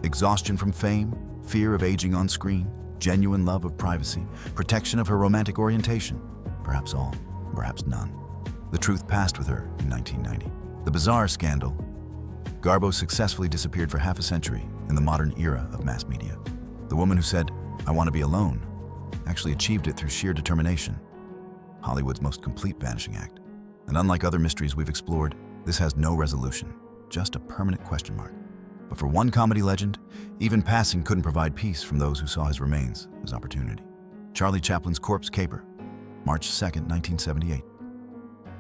Exhaustion from fame, fear of aging on screen, genuine love of privacy, protection of her romantic orientation. Perhaps all, perhaps none. The truth passed with her in 1990. The bizarre scandal. Garbo successfully disappeared for half a century in the modern era of mass media. The woman who said, "I want to be alone," actually achieved it through sheer determination. Hollywood's most complete vanishing act. And unlike other mysteries we've explored, this has no resolution, just a permanent question mark. But for one comedy legend, even passing couldn't provide peace from those who saw his remains as opportunity. Charlie Chaplin's corpse caper, March 2nd, 1978.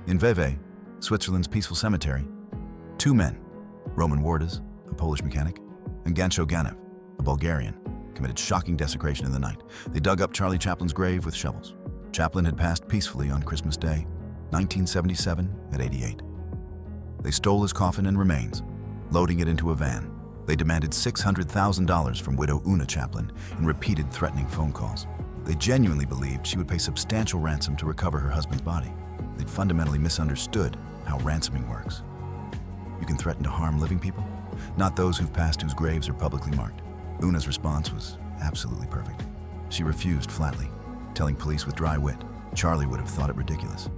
In Vevey, Switzerland's peaceful cemetery, 2 men, Roman Wardas, a Polish mechanic, and Gancho Ganev, a Bulgarian, committed shocking desecration in the night. They dug up Charlie Chaplin's grave with shovels. Chaplin had passed peacefully on Christmas Day, 1977, at 88. They stole his coffin and remains, loading it into a van. They demanded $600,000 from widow Una Chaplin in repeated threatening phone calls. They genuinely believed she would pay substantial ransom to recover her husband's body. They'd fundamentally misunderstood how ransoming works. You can threaten to harm living people, not those who've passed whose graves are publicly marked. Una's response was absolutely perfect. She refused flatly, telling police with dry wit Charlie would have thought it ridiculous.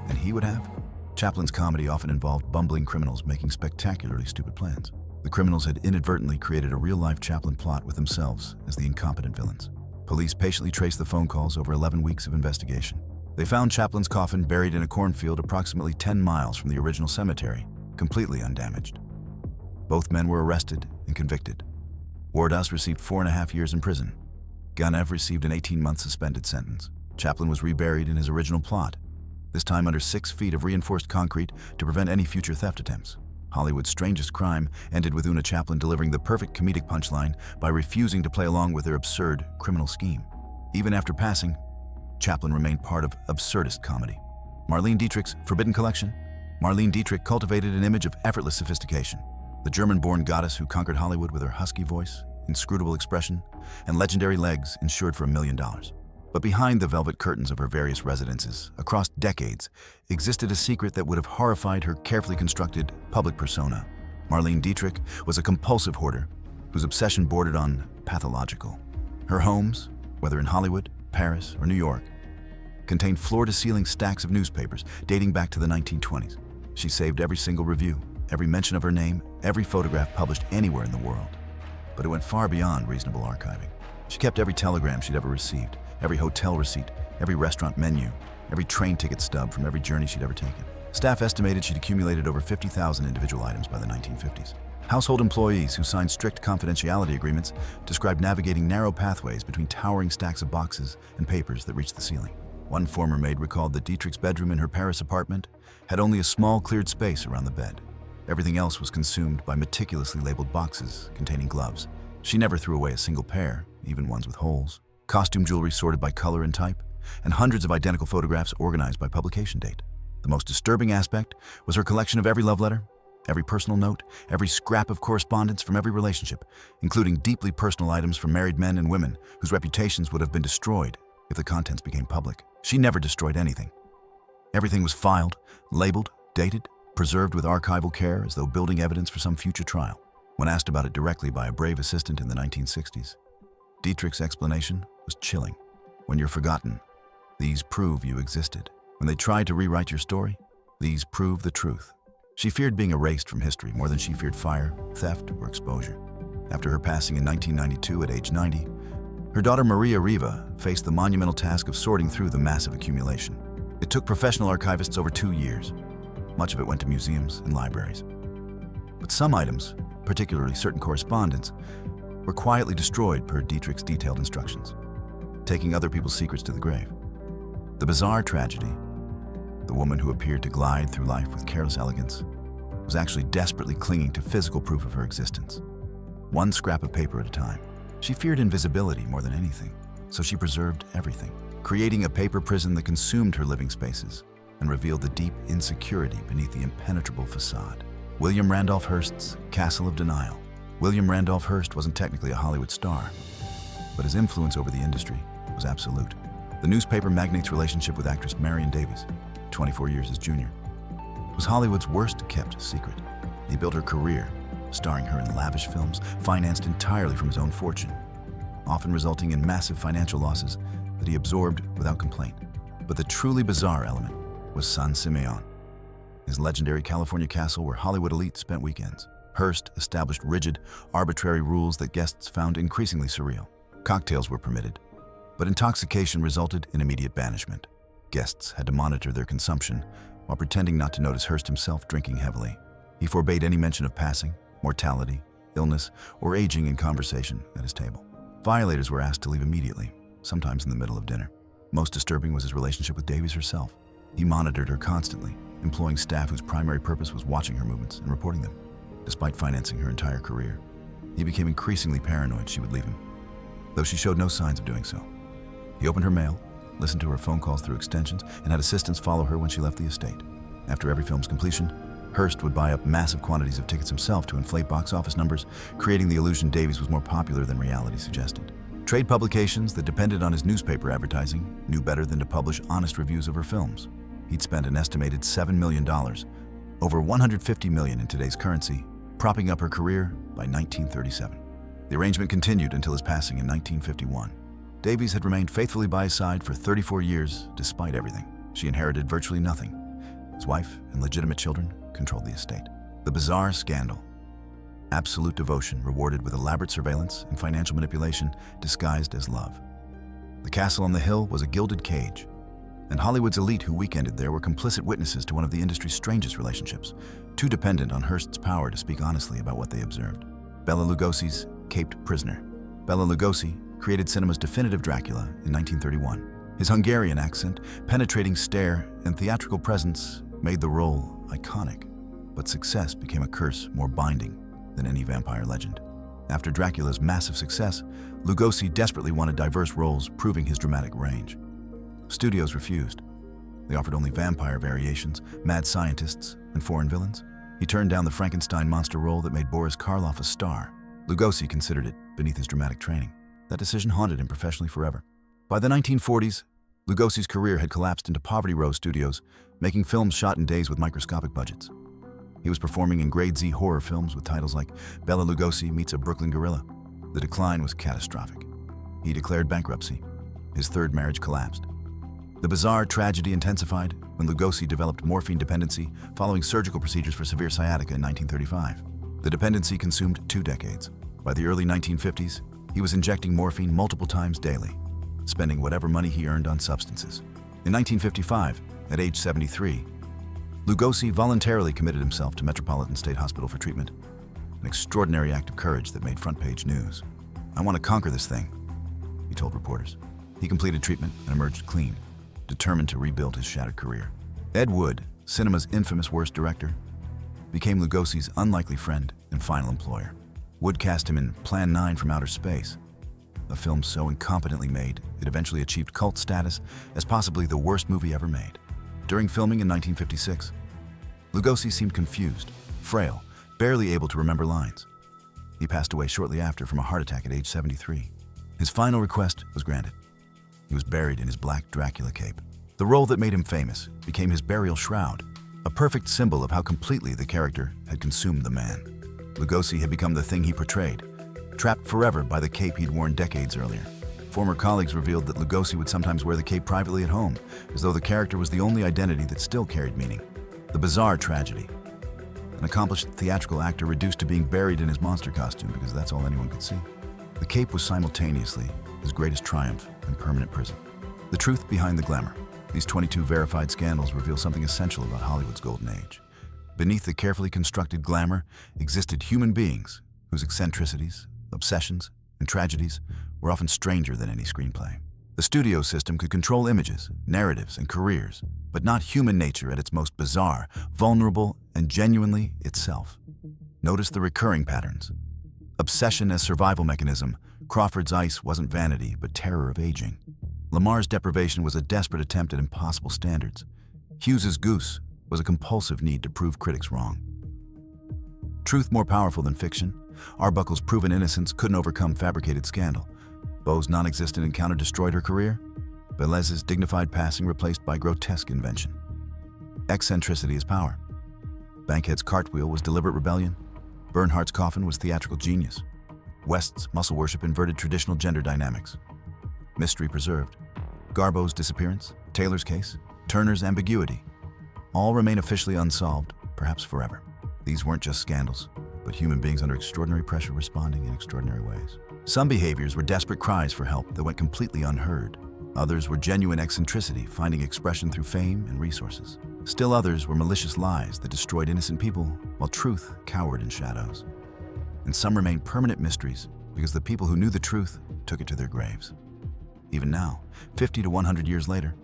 And he would have? Chaplin's comedy often involved bumbling criminals making spectacularly stupid plans. The criminals had inadvertently created a real-life Chaplin plot with themselves as the incompetent villains. Police patiently traced the phone calls over 11 weeks of investigation. They found Chaplin's coffin buried in a cornfield approximately 10 miles from the original cemetery, completely undamaged. Both men were arrested and convicted. Wardas received 4.5 years in prison. Ganev received an 18-month suspended sentence. Chaplin was reburied in his original plot, this time under 6 feet of reinforced concrete to prevent any future theft attempts. Hollywood's strangest crime ended with Una Chaplin delivering the perfect comedic punchline by refusing to play along with their absurd criminal scheme. Even after passing, Chaplin remained part of absurdist comedy. Marlene Dietrich's Forbidden Collection. Marlene Dietrich cultivated an image of effortless sophistication. The German-born goddess who conquered Hollywood with her husky voice, inscrutable expression, and legendary legs insured for $1 million. But behind the velvet curtains of her various residences, across decades, existed a secret that would have horrified her carefully constructed public persona. Marlene Dietrich was a compulsive hoarder whose obsession bordered on pathological. Her homes, whether in Hollywood, Paris, or New York, contained floor-to-ceiling stacks of newspapers dating back to the 1920s. She saved every single review, every mention of her name, every photograph published anywhere in the world. But it went far beyond reasonable archiving. She kept every telegram she'd ever received, every hotel receipt, every restaurant menu, every train ticket stub from every journey she'd ever taken. Staff estimated she'd accumulated over 50,000 individual items by the 1950s. Household employees who signed strict confidentiality agreements described navigating narrow pathways between towering stacks of boxes and papers that reached the ceiling. One former maid recalled that Dietrich's bedroom in her Paris apartment had only a small cleared space around the bed. Everything else was consumed by meticulously labeled boxes containing gloves, She never threw away a single pair, even ones with holes, costume jewelry sorted by color and type, and hundreds of identical photographs organized by publication date. The most disturbing aspect was her collection of every love letter, every personal note, every scrap of correspondence from every relationship, including deeply personal items from married men and women whose reputations would have been destroyed if the contents became public. She never destroyed anything. Everything was filed, labeled, dated, preserved with archival care as though building evidence for some future trial. When asked about it directly by a brave assistant in the 1960s, Dietrich's explanation was chilling. When you're forgotten, these prove you existed. When they tried to rewrite your story, these prove the truth. She feared being erased from history more than she feared fire, theft, or exposure. After her passing in 1992 at age 90, her daughter Maria Riva faced the monumental task of sorting through the massive accumulation. It took professional archivists over 2 years. Much of it went to museums and libraries. But some items, particularly certain correspondence, were quietly destroyed per Dietrich's detailed instructions, taking other people's secrets to the grave. The bizarre tragedy, the woman who appeared to glide through life with careless elegance, was actually desperately clinging to physical proof of her existence, one scrap of paper at a time. She feared invisibility more than anything, so she preserved everything, creating a paper prison that consumed her living spaces and revealed the deep insecurity beneath the impenetrable facade. William Randolph Hearst's Castle of Denial. William Randolph Hearst wasn't technically a Hollywood star, but his influence over the industry was absolute. The newspaper magnate's relationship with actress Marion Davies, 24 years his junior, was Hollywood's worst-kept secret. He built her career, starring her in lavish films, financed entirely from his own fortune, often resulting in massive financial losses that he absorbed without complaint. But the truly bizarre element was San Simeon, his legendary California castle where Hollywood elites spent weekends. Hearst established rigid, arbitrary rules that guests found increasingly surreal. Cocktails were permitted, but intoxication resulted in immediate banishment. Guests had to monitor their consumption while pretending not to notice Hearst himself drinking heavily. He forbade any mention of passing, mortality, illness, or aging in conversation at his table. Violators were asked to leave immediately, sometimes in the middle of dinner. Most disturbing was his relationship with Davies herself. He monitored her constantly, employing staff whose primary purpose was watching her movements and reporting them. Despite financing her entire career, he became increasingly paranoid she would leave him, though she showed no signs of doing so. He opened her mail, listened to her phone calls through extensions, and had assistants follow her when she left the estate. After every film's completion, Hearst would buy up massive quantities of tickets himself to inflate box office numbers, creating the illusion Davies was more popular than reality suggested. Trade publications that depended on his newspaper advertising knew better than to publish honest reviews of her films. He'd spent an estimated $7 million, over $150 million in today's currency, propping up her career by 1937. The arrangement continued until his passing in 1951. Davies had remained faithfully by his side for 34 years, despite everything. She inherited virtually nothing. His wife and legitimate children controlled the estate. The bizarre scandal. Absolute devotion rewarded with elaborate surveillance and financial manipulation disguised as love. The castle on the hill was a gilded cage, and Hollywood's elite who weekended there were complicit witnesses to one of the industry's strangest relationships, too dependent on Hearst's power to speak honestly about what they observed. Bela Lugosi's Caped Prisoner. Bela Lugosi created cinema's definitive Dracula in 1931. His Hungarian accent, penetrating stare, and theatrical presence made the role iconic, but success became a curse more binding than any vampire legend. After Dracula's massive success, Lugosi desperately wanted diverse roles, proving his dramatic range. Studios refused. They offered only vampire variations, mad scientists, and foreign villains. He turned down the Frankenstein monster role that made Boris Karloff a star. Lugosi considered it beneath his dramatic training. That decision haunted him professionally forever. By the 1940s, Lugosi's career had collapsed into Poverty Row studios, making films shot in days with microscopic budgets. He was performing in grade Z horror films with titles like Bela Lugosi Meets a Brooklyn Gorilla. The decline was catastrophic. He declared bankruptcy. His third marriage collapsed. The bizarre tragedy intensified when Lugosi developed morphine dependency following surgical procedures for severe sciatica in 1935. The dependency consumed 2 decades. By the early 1950s, he was injecting morphine multiple times daily, spending whatever money he earned on substances. In 1955, at age 73, Lugosi voluntarily committed himself to Metropolitan State Hospital for treatment, an extraordinary act of courage that made front-page news. "I want to conquer this thing," he told reporters. He completed treatment and emerged clean, determined to rebuild his shattered career. Ed Wood, cinema's infamous worst director, became Lugosi's unlikely friend and final employer. Wood cast him in Plan 9 from Outer Space, a film so incompetently made it eventually achieved cult status as possibly the worst movie ever made. During filming in 1956, Lugosi seemed confused, frail, barely able to remember lines. He passed away shortly after from a heart attack at age 73. His final request was granted. He was buried in his black Dracula cape. The role that made him famous became his burial shroud, a perfect symbol of how completely the character had consumed the man. Lugosi had become the thing he portrayed, trapped forever by the cape he'd worn decades earlier. Former colleagues revealed that Lugosi would sometimes wear the cape privately at home, as though the character was the only identity that still carried meaning. The bizarre tragedy. An accomplished theatrical actor reduced to being buried in his monster costume because that's all anyone could see. The cape was simultaneously his greatest triumph and permanent prison. The truth behind the glamour. These 22 verified scandals reveal something essential about Hollywood's golden age. Beneath the carefully constructed glamour existed human beings whose eccentricities, obsessions, and tragedies were often stranger than any screenplay. The studio system could control images, narratives, and careers, but not human nature at its most bizarre, vulnerable, and genuinely itself. Notice the recurring patterns. Obsession as survival mechanism. Crawford's ice wasn't vanity, but terror of aging. Lamar's deprivation was a desperate attempt at impossible standards. Hughes's goose was a compulsive need to prove critics wrong. Truth more powerful than fiction. Arbuckle's proven innocence couldn't overcome fabricated scandal. Bow's non-existent encounter destroyed her career. Velez's dignified passing replaced by grotesque invention. Eccentricity is power. Bankhead's cartwheel was deliberate rebellion. Bernhardt's coffin was theatrical genius. West's muscle worship inverted traditional gender dynamics. Mystery preserved. Garbo's disappearance, Taylor's case, Turner's ambiguity, all remain officially unsolved, perhaps forever. These weren't just scandals, but human beings under extraordinary pressure responding in extraordinary ways. Some behaviors were desperate cries for help that went completely unheard. Others were genuine eccentricity, finding expression through fame and resources. Still others were malicious lies that destroyed innocent people, while truth cowered in shadows. And some remained permanent mysteries because the people who knew the truth took it to their graves. Even now, 50 to 100 years later,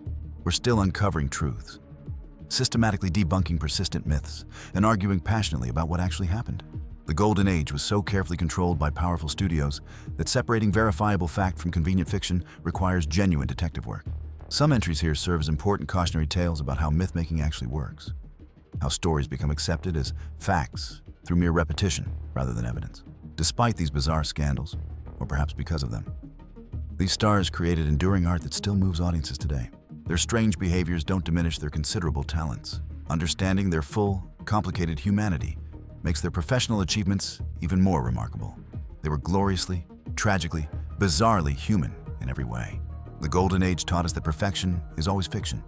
we're still uncovering truths, systematically debunking persistent myths, and arguing passionately about what actually happened. The Golden Age was so carefully controlled by powerful studios that separating verifiable fact from convenient fiction requires genuine detective work. Some entries here serve as important cautionary tales about how myth-making actually works, how stories become accepted as facts through mere repetition rather than evidence. Despite these bizarre scandals, or perhaps because of them, these stars created enduring art that still moves audiences today. Their strange behaviors don't diminish their considerable talents. Understanding their full, complicated humanity makes their professional achievements even more remarkable. They were gloriously, tragically, bizarrely human in every way. The Golden Age taught us that perfection is always fiction.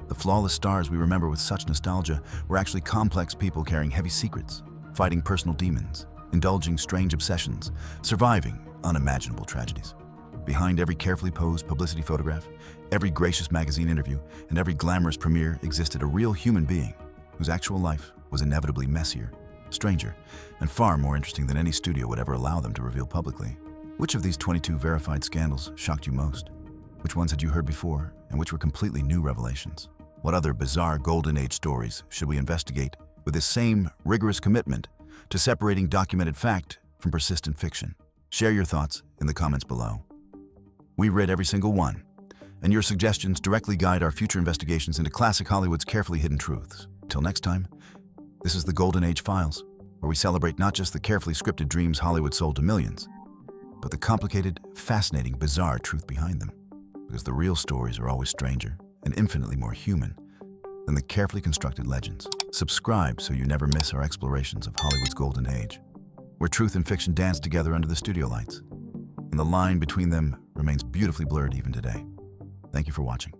The flawless stars we remember with such nostalgia were actually complex people carrying heavy secrets, fighting personal demons, indulging strange obsessions, surviving unimaginable tragedies. Behind every carefully posed publicity photograph, every gracious magazine interview, and every glamorous premiere existed a real human being whose actual life was inevitably messier, stranger, and far more interesting than any studio would ever allow them to reveal publicly. Which of these 22 verified scandals shocked you most? Which ones had you heard before, and which were completely new revelations? What other bizarre Golden Age stories should we investigate with this same rigorous commitment to separating documented fact from persistent fiction? Share your thoughts in the comments below. We read every single one, and your suggestions directly guide our future investigations into classic Hollywood's carefully hidden truths. Till next time, this is the Golden Age Files, where we celebrate not just the carefully scripted dreams Hollywood sold to millions, but the complicated, fascinating, bizarre truth behind them. Because the real stories are always stranger and infinitely more human than the carefully constructed legends. Subscribe so you never miss our explorations of Hollywood's Golden Age, where truth and fiction dance together under the studio lights, and the line between them remains beautifully blurred even today. Thank you for watching.